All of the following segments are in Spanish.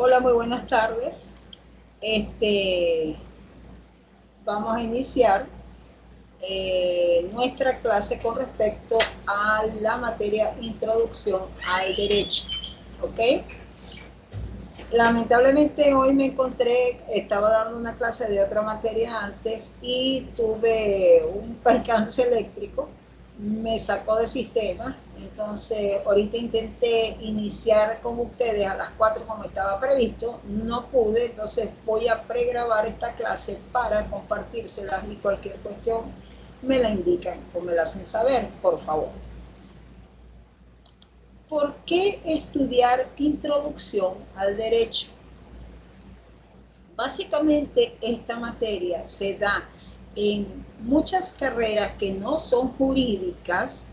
Hola, muy buenas tardes. Este, Vamos a iniciar nuestra clase con respecto a la materia Introducción al Derecho. ¿Ok? Lamentablemente hoy estaba dando una clase de otra materia antes y tuve un percance eléctrico, me sacó de sistema, entonces ahorita intenté iniciar con ustedes a las 4 como estaba previsto, no pude, entonces voy a pregrabar esta clase para compartírselas y cualquier cuestión me la indican o me la hacen saber, por favor. ¿Por qué estudiar Introducción al Derecho? Básicamente esta materia se da en muchas carreras que no son jurídicas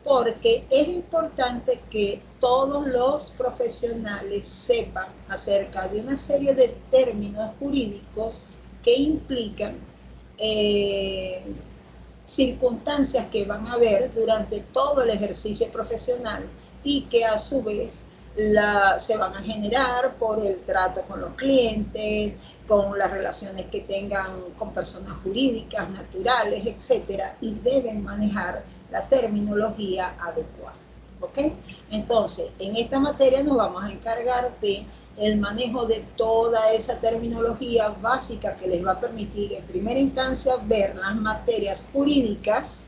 porque es importante que todos los profesionales sepan acerca de una serie de términos jurídicos que implican eh, circunstancias que van a haber durante todo el ejercicio profesional y que a su vez se van a generar por el trato con los clientes, con las relaciones que tengan con personas jurídicas, naturales, etcétera, y deben manejar la terminología adecuada. ¿Ok? Entonces, en esta materia nos vamos a encargar de el manejo de toda esa terminología básica que les va a permitir en primera instancia ver las materias jurídicas,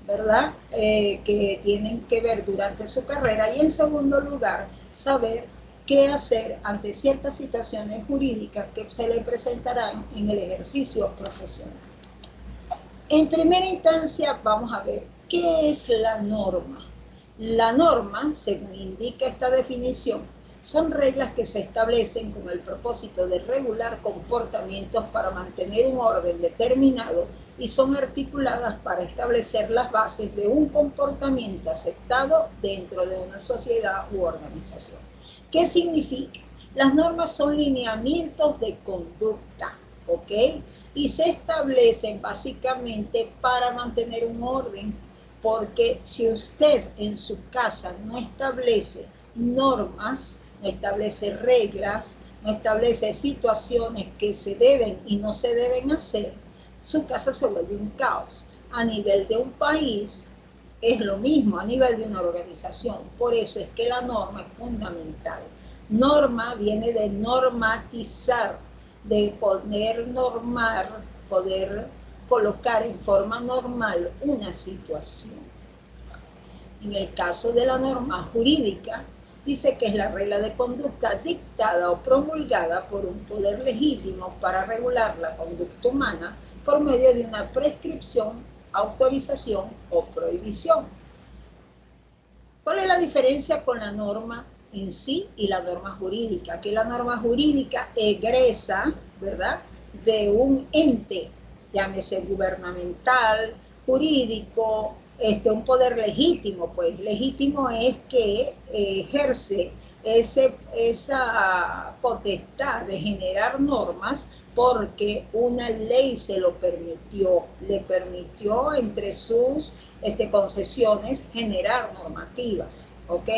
¿verdad? Que tienen que ver durante su carrera y en segundo lugar saber qué hacer ante ciertas situaciones jurídicas que se le presentarán en el ejercicio profesional. En primera instancia vamos a ver qué es la norma. La norma, según indica esta definición, son reglas que se establecen con el propósito de regular comportamientos para mantener un orden determinado y son articuladas para establecer las bases de un comportamiento aceptado dentro de una sociedad u organización. ¿Qué significa? Las normas son lineamientos de conducta, ¿ok? Y se establecen básicamente para mantener un orden, porque si usted en su casa no establece normas, no establece reglas, no establece situaciones que se deben y no se deben hacer, su casa se vuelve un caos. A nivel de un país es lo mismo, a nivel de una organización. Por eso es que la norma es fundamental. Norma viene de normatizar, de poder normar, poder colocar en forma normal una situación. En el caso de la norma jurídica, dice que es la regla de conducta dictada o promulgada por un poder legítimo para regular la conducta humana por medio de una prescripción, autorización o prohibición. ¿Cuál es la diferencia con la norma en sí y la norma jurídica? Que la norma jurídica egresa, ¿verdad?, de un ente, llámese gubernamental, jurídico, un poder legítimo, pues legítimo es que ejerce esa potestad de generar normas porque una ley se lo permitió, le permitió entre sus concesiones generar normativas, ¿ok?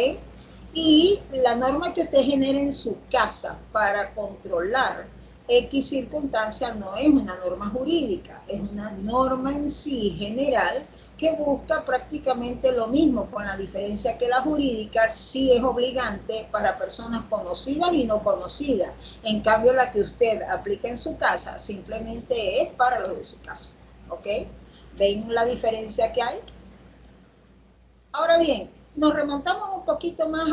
Y la norma que usted genera en su casa para controlar X circunstancia no es una norma jurídica, es una norma en sí general que busca prácticamente lo mismo, con la diferencia que la jurídica sí es obligante para personas conocidas y no conocidas. En cambio, la que usted aplica en su casa simplemente es para los de su casa, ¿ok? ¿Ven la diferencia que hay? Ahora bien, nos remontamos un poquito más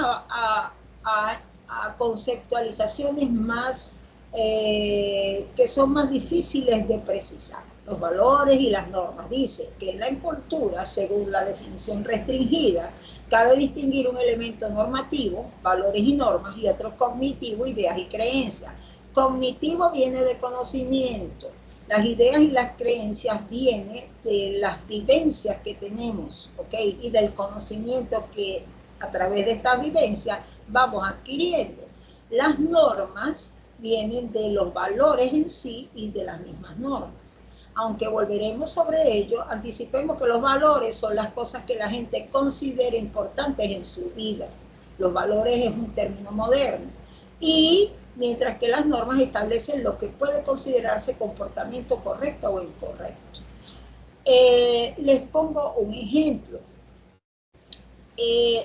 a conceptualizaciones más que son más difíciles de precisar. Los valores y las normas. Dice que en la cultura, según la definición restringida, cabe distinguir un elemento normativo, valores y normas, y otro cognitivo, ideas y creencias. Cognitivo viene de conocimiento. Las ideas y las creencias vienen de las vivencias que tenemos, ¿ok? Y del conocimiento que a través de estas vivencias vamos adquiriendo. Las normas vienen de los valores en sí y de las mismas normas. Aunque volveremos sobre ello, anticipemos que los valores son las cosas que la gente considera importantes en su vida. Los valores es un término moderno. Y mientras que las normas establecen lo que puede considerarse comportamiento correcto o incorrecto. Les pongo un ejemplo.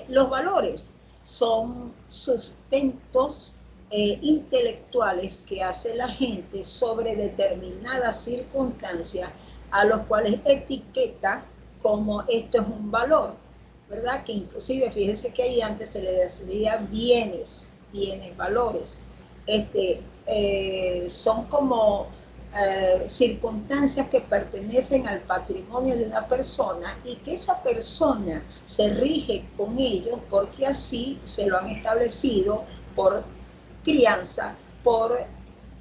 Los valores son sustentos intelectuales que hace la gente sobre determinadas circunstancias a los cuales etiqueta como esto es un valor, ¿verdad? Que inclusive, fíjense que ahí antes se le decía bienes, valores. Son como circunstancias que pertenecen al patrimonio de una persona y que esa persona se rige con ellos porque así se lo han establecido por crianza, por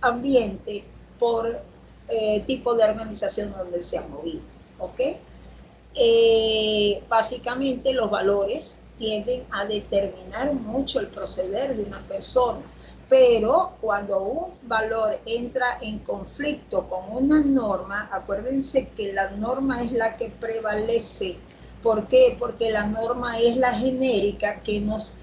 ambiente, por tipo de organización donde se ha movido, ¿ok? Básicamente los valores tienden a determinar mucho el proceder de una persona, pero cuando un valor entra en conflicto con una norma, acuérdense que la norma es la que prevalece. ¿Por qué? Porque la norma es la genérica que nos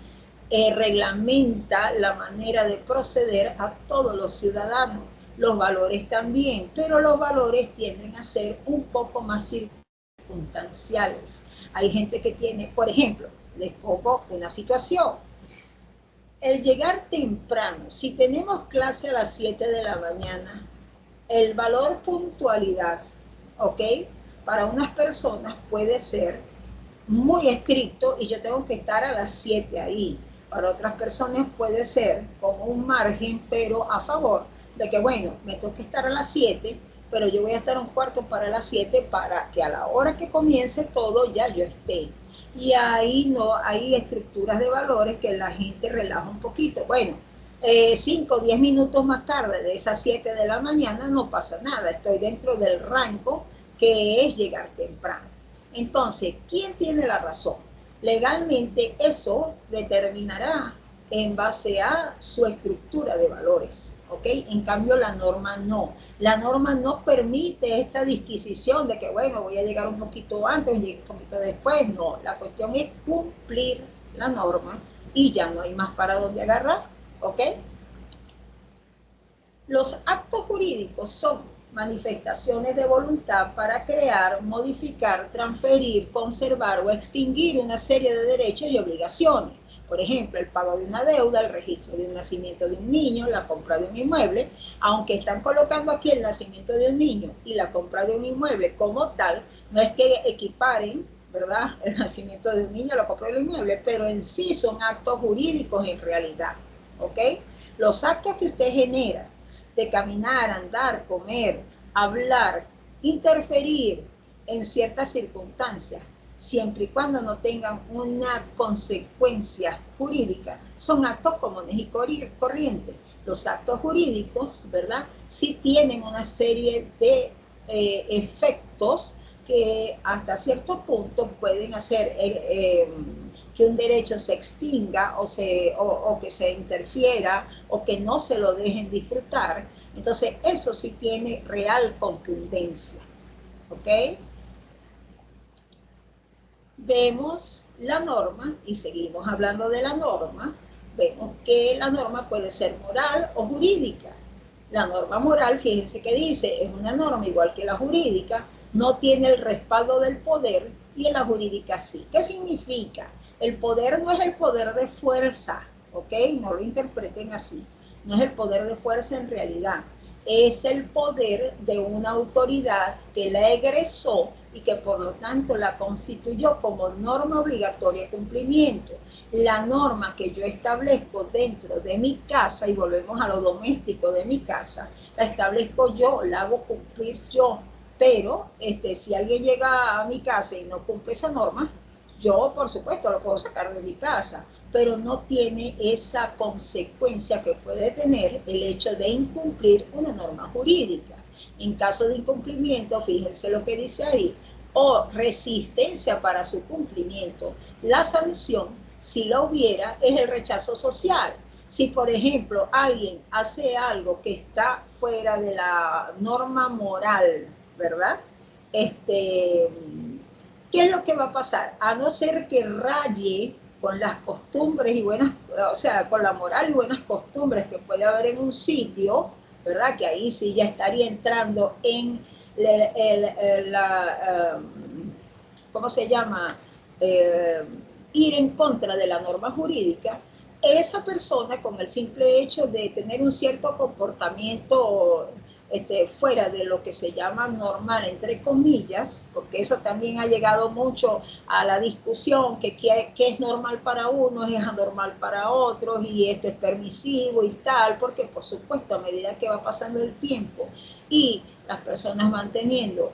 reglamenta la manera de proceder a todos los ciudadanos. Los valores también, pero los valores tienden a ser un poco más circunstanciales. Hay gente que tiene, por ejemplo, les pongo una situación. El llegar temprano, si tenemos clase a las 7 de la mañana, el valor puntualidad, ¿ok? Para unas personas puede ser muy estricto y yo tengo que estar a las 7 ahí. Para otras personas puede ser con un margen, pero a favor de que, bueno, me tengo que estar a las 7, pero yo voy a estar un cuarto para las 7 para que a la hora que comience todo ya yo esté. Y ahí no hay estructuras de valores que la gente relaja un poquito. Bueno, 5 o 10 minutos más tarde de esas 7 de la mañana no pasa nada, estoy dentro del rango que es llegar temprano. Entonces, ¿quién tiene la razón? Legalmente eso determinará en base a su estructura de valores, ¿ok? En cambio la norma no. La norma no permite esta disquisición de que, bueno, voy a llegar un poquito antes, un poquito después. No, la cuestión es cumplir la norma y ya no hay más para dónde agarrar, ¿ok? Los actos jurídicos son manifestaciones de voluntad para crear, modificar, transferir, conservar o extinguir una serie de derechos y obligaciones. Por ejemplo, el pago de una deuda, el registro de un nacimiento de un niño, la compra de un inmueble. Aunque están colocando aquí el nacimiento de un niño y la compra de un inmueble como tal, no es que equiparen, ¿verdad?, el nacimiento de un niño, la compra del inmueble, pero en sí son actos jurídicos en realidad, ¿ok? Los actos que usted genera de caminar, andar, comer, hablar, interferir en ciertas circunstancias, siempre y cuando no tengan una consecuencia jurídica, son actos comunes y corrientes. Los actos jurídicos, ¿verdad?, sí tienen una serie de efectos que hasta cierto punto pueden hacer que un derecho se extinga o que se interfiera o que no se lo dejen disfrutar. Entonces, eso sí tiene real contundencia. ¿Ok? Vemos la norma y seguimos hablando de la norma. Vemos que la norma puede ser moral o jurídica. La norma moral, fíjense que dice, es una norma igual que la jurídica, no tiene el respaldo del poder y en la jurídica sí. ¿Qué significa? El poder no es el poder de fuerza, ¿ok? No lo interpreten así. No es el poder de fuerza en realidad. Es el poder de una autoridad que la egresó y que por lo tanto la constituyó como norma obligatoria de cumplimiento. La norma que yo establezco dentro de mi casa, y volvemos a lo doméstico de mi casa, la establezco yo, la hago cumplir yo. Pero si alguien llega a mi casa y no cumple esa norma, yo por supuesto lo puedo sacar de mi casa, pero no tiene esa consecuencia que puede tener el hecho de incumplir una norma jurídica. En caso de incumplimiento, fíjense lo que dice ahí, o resistencia para su cumplimiento, la sanción, si la hubiera, es el rechazo social. Si, por ejemplo, alguien hace algo que está fuera de la norma moral, ¿verdad? ¿Qué es lo que va a pasar? A no ser que raye con las costumbres y buenas, o sea, con la moral y buenas costumbres que puede haber en un sitio, ¿verdad? Que ahí sí ya estaría entrando en ¿cómo se llama? Eh, Ir en contra de la norma jurídica, esa persona con el simple hecho de tener un cierto comportamiento fuera de lo que se llama normal, entre comillas, porque eso también ha llegado mucho a la discusión, que es normal para unos es anormal para otros, y esto es permisivo y tal, porque por supuesto a medida que va pasando el tiempo y las personas van teniendo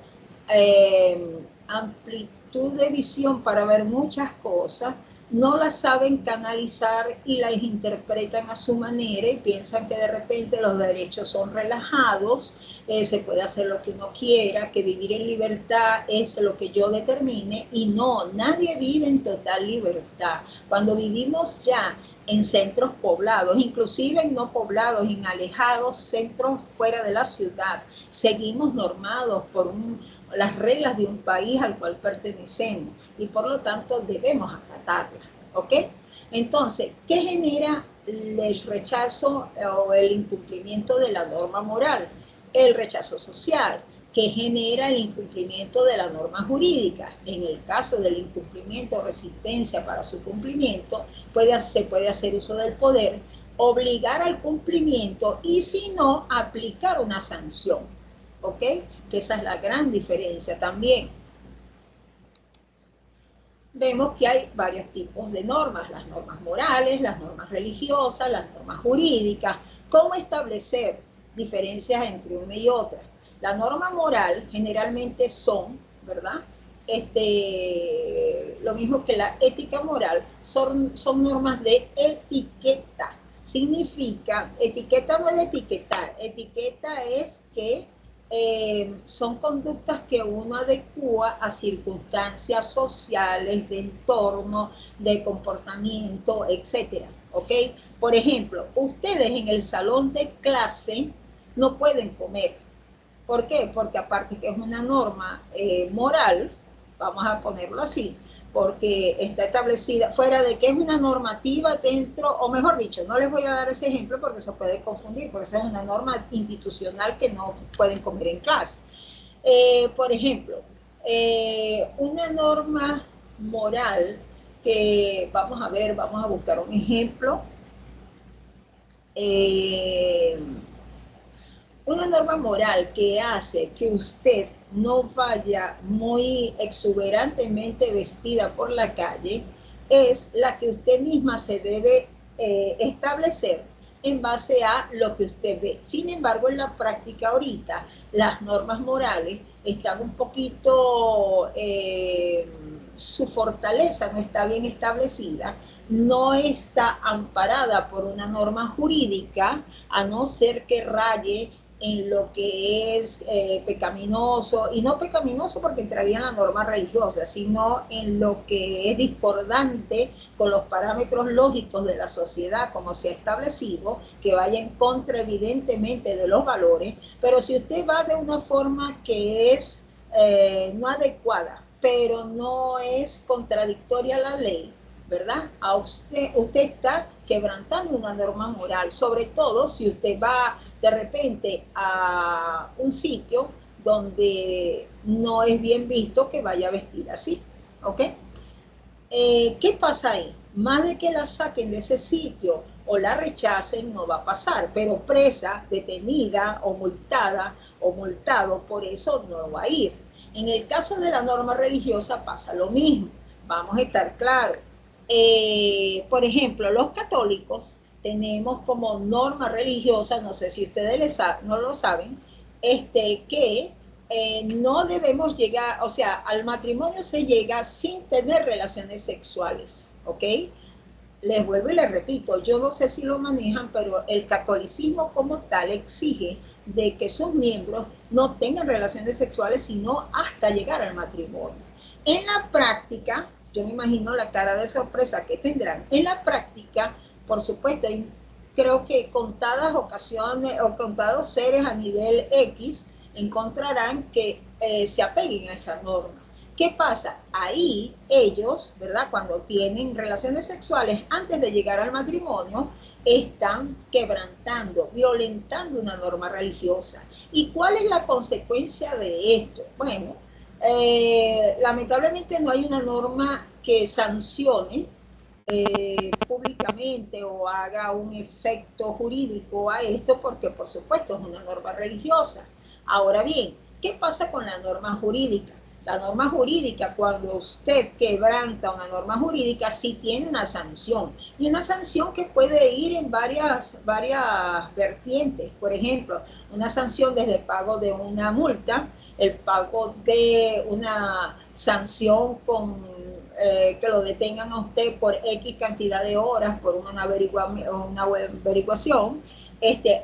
amplitud de visión para ver muchas cosas, no las saben canalizar y las interpretan a su manera y piensan que de repente los derechos son relajados, se puede hacer lo que uno quiera, que vivir en libertad es lo que yo determine, y no, nadie vive en total libertad. Cuando vivimos ya en centros poblados, inclusive en no poblados, en alejados, centros fuera de la ciudad, seguimos normados por las reglas de un país al cual pertenecemos y por lo tanto debemos acatarlas, ¿ok? Entonces, ¿qué genera el rechazo o el incumplimiento de la norma moral? El rechazo social, que genera el incumplimiento de la norma jurídica. En el caso del incumplimiento o resistencia para su cumplimiento, se puede hacer uso del poder, obligar al cumplimiento y si no, aplicar una sanción. ¿Ok? Que esa es la gran diferencia también. Vemos que hay varios tipos de normas, las normas morales, las normas religiosas, las normas jurídicas. ¿Cómo establecer diferencias entre una y otra? La norma moral generalmente son, ¿verdad? Lo mismo que la ética moral, son normas de etiqueta. Significa, etiqueta no es etiquetar, etiqueta es que son conductas que uno adecua a circunstancias sociales, de entorno, de comportamiento, etcétera, ¿ok? Por ejemplo, ustedes en el salón de clase no pueden comer. ¿Por qué? Porque aparte que es una norma moral, vamos a ponerlo así, porque está establecida, fuera de que es una normativa dentro, o mejor dicho, no les voy a dar ese ejemplo porque se puede confundir, porque esa es una norma institucional que no pueden comer en clase. Por ejemplo, una norma moral que, vamos a ver, vamos a buscar un ejemplo. Una norma moral que hace que usted no vaya muy exuberantemente vestida por la calle es la que usted misma se debe establecer en base a lo que usted ve. Sin embargo, en la práctica ahorita, las normas morales están un poquito, su fortaleza no está bien establecida, no está amparada por una norma jurídica, a no ser que raye en lo que es pecaminoso, y no pecaminoso porque entraría en la norma religiosa, sino en lo que es discordante con los parámetros lógicos de la sociedad como se ha establecido, que vaya en contra evidentemente de los valores, pero si usted va de una forma que es no adecuada, pero no es contradictoria a la ley, ¿verdad? A usted está quebrantando una norma moral, sobre todo si usted va de repente a un sitio donde no es bien visto que vaya vestida así, ¿ok? ¿Qué pasa ahí? Más de que la saquen de ese sitio o la rechacen, no va a pasar, pero presa, detenida o multada o multado, por eso no va a ir. En el caso de la norma religiosa pasa lo mismo, vamos a estar claros. Por ejemplo, los católicos tenemos como norma religiosa, no sé si ustedes no lo saben, que no debemos llegar, o sea, al matrimonio se llega sin tener relaciones sexuales, ¿ok? Les vuelvo y les repito, yo no sé si lo manejan, pero el catolicismo como tal exige de que sus miembros no tengan relaciones sexuales sino hasta llegar al matrimonio. En la práctica, yo me imagino la cara de sorpresa que tendrán. En la práctica, por supuesto, creo que contadas ocasiones o contados seres a nivel X encontrarán que se apeguen a esa norma. ¿Qué pasa? Ahí ellos, ¿verdad? Cuando tienen relaciones sexuales antes de llegar al matrimonio, están quebrantando, violentando una norma religiosa. ¿Y cuál es la consecuencia de esto? Bueno, lamentablemente no hay una norma que sancione públicamente o haga un efecto jurídico a esto, porque por supuesto es una norma religiosa. Ahora bien, ¿qué pasa con la norma jurídica? La norma jurídica, cuando usted quebranta una norma jurídica, sí tiene una sanción. Y una sanción que puede ir en varias vertientes. Por ejemplo, una sanción desde el pago de una multa, el pago de una sanción con que lo detengan a usted por X cantidad de horas por una averiguación,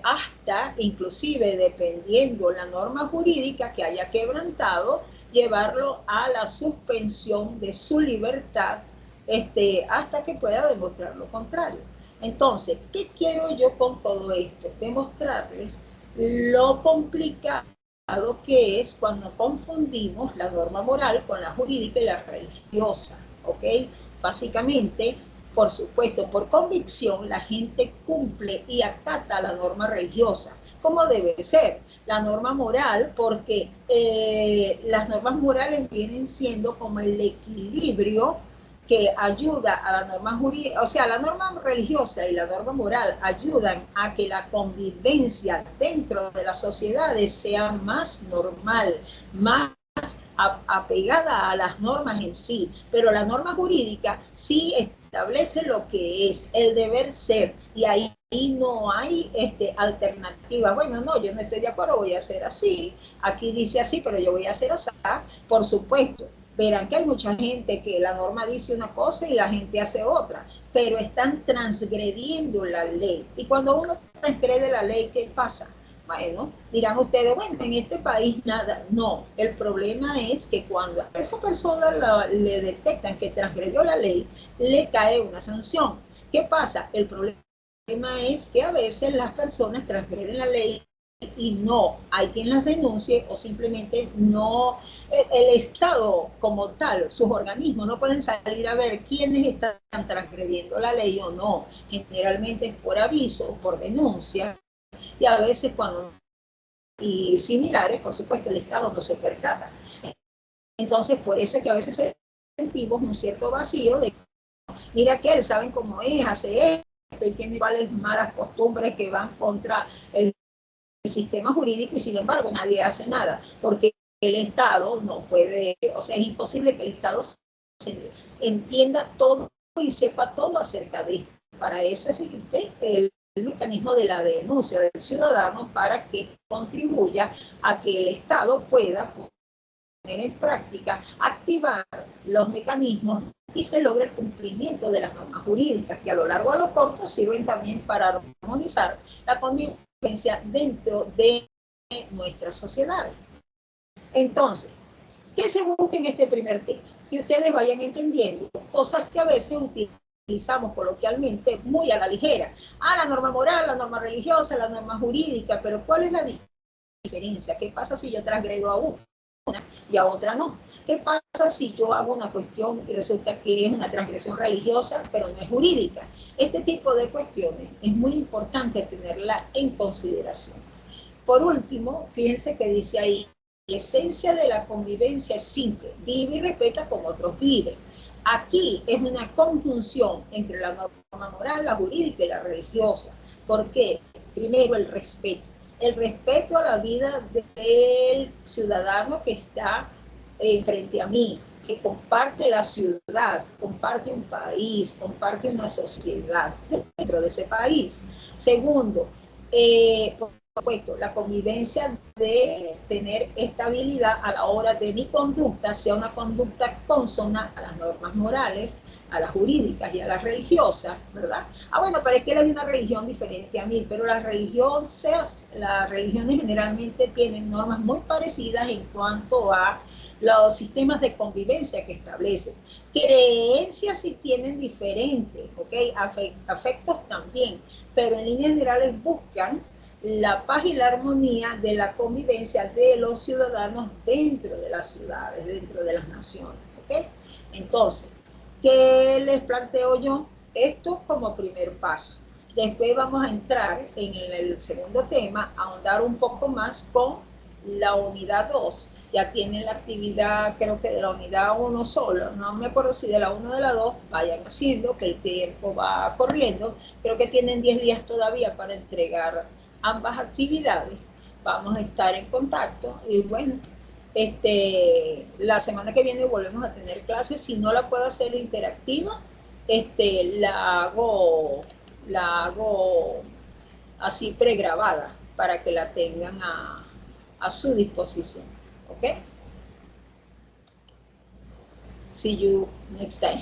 hasta inclusive dependiendo la norma jurídica que haya quebrantado, llevarlo a la suspensión de su libertad hasta que pueda demostrar lo contrario. Entonces, ¿qué quiero yo con todo esto? Demostrarles lo complicado que es cuando confundimos la norma moral con la jurídica y la religiosa, ¿ok? Básicamente, por supuesto, por convicción, la gente cumple y acata la norma religiosa, como debe ser. La norma moral, porque las normas morales vienen siendo como el equilibrio que ayuda a la norma jurídica, o sea, la norma religiosa y la norma moral ayudan a que la convivencia dentro de las sociedades sea más normal, más apegada a las normas en sí, pero la norma jurídica sí establece lo que es el deber ser, y ahí no hay alternativa. Bueno, no, yo no estoy de acuerdo, voy a hacer así, aquí dice así, pero yo voy a hacer así. Por supuesto, verán que hay mucha gente que la norma dice una cosa y la gente hace otra, pero están transgrediendo la ley. Y cuando uno transgrede la ley, ¿qué pasa? Bueno, dirán ustedes, bueno, en este país nada. No, el problema es que cuando a esa persona le detectan que transgredió la ley, le cae una sanción. ¿Qué pasa? El problema es que a veces las personas transgreden la ley y no hay quien las denuncie, o simplemente no, el Estado como tal, sus organismos no pueden salir a ver quiénes están transgrediendo la ley o no. Generalmente es por aviso, por denuncia, y a veces cuando y similares, por supuesto, el Estado no se percata. Entonces, por eso es que a veces sentimos un cierto vacío de, mira que él, saben cómo es, hace esto, y tiene iguales malas costumbres que van contra el sistema jurídico, y sin embargo nadie hace nada, porque el Estado no puede, o sea, es imposible que el Estado entienda todo y sepa todo acerca de esto. Para eso existe el mecanismo de la denuncia del ciudadano, para que contribuya a que el Estado pueda poner en práctica, activar los mecanismos y se logre el cumplimiento de las normas jurídicas, que a lo largo o a lo corto sirven también para armonizar la convivencia dentro de nuestras sociedades. Entonces, ¿qué se busca en este primer tema? Que ustedes vayan entendiendo cosas que a veces utilizamos coloquialmente muy a la ligera. La norma moral, la norma religiosa, la norma jurídica, pero ¿cuál es la diferencia? ¿Qué pasa si yo transgredo a una y a otra no? ¿Qué pasa si yo hago una cuestión y resulta que es una transgresión religiosa, pero no es jurídica? Este tipo de cuestiones es muy importante tenerla en consideración. Por último, fíjense que dice ahí, la esencia de la convivencia es simple, vive y respeta como otros viven. Aquí es una conjunción entre la norma moral, la jurídica y la religiosa. ¿Por qué? Primero, el respeto. El respeto a la vida del ciudadano que está frente a mí, que comparte la ciudad, comparte un país, comparte una sociedad dentro de ese país. Segundo, por supuesto, la convivencia de tener estabilidad a la hora de mi conducta, sea una conducta consona a las normas morales, a las jurídicas y a las religiosas, ¿verdad? Bueno, pero es que él es de una religión diferente a mí, pero las religiones generalmente tienen normas muy parecidas en cuanto a los sistemas de convivencia que establecen. Creencias sí tienen diferentes, ¿ok? Afectos también, pero en líneas generales buscan la paz y la armonía de la convivencia de los ciudadanos dentro de las ciudades, dentro de las naciones. ¿Ok? Entonces, ¿qué les planteo yo? Esto como primer paso. Después vamos a entrar en el segundo tema, a ahondar un poco más con la unidad 2. Ya tienen la actividad, creo que de la unidad 1 solo, no me acuerdo si de la 1 o de la 2, vayan haciendo, que el tiempo va corriendo. Creo que tienen 10 días todavía para entregar ambas actividades. Vamos a estar en contacto y bueno, la semana que viene volvemos a tener clases. Si no la puedo hacer interactiva, la hago así pregrabada para que la tengan a su disposición. ¿Ok? See you next time.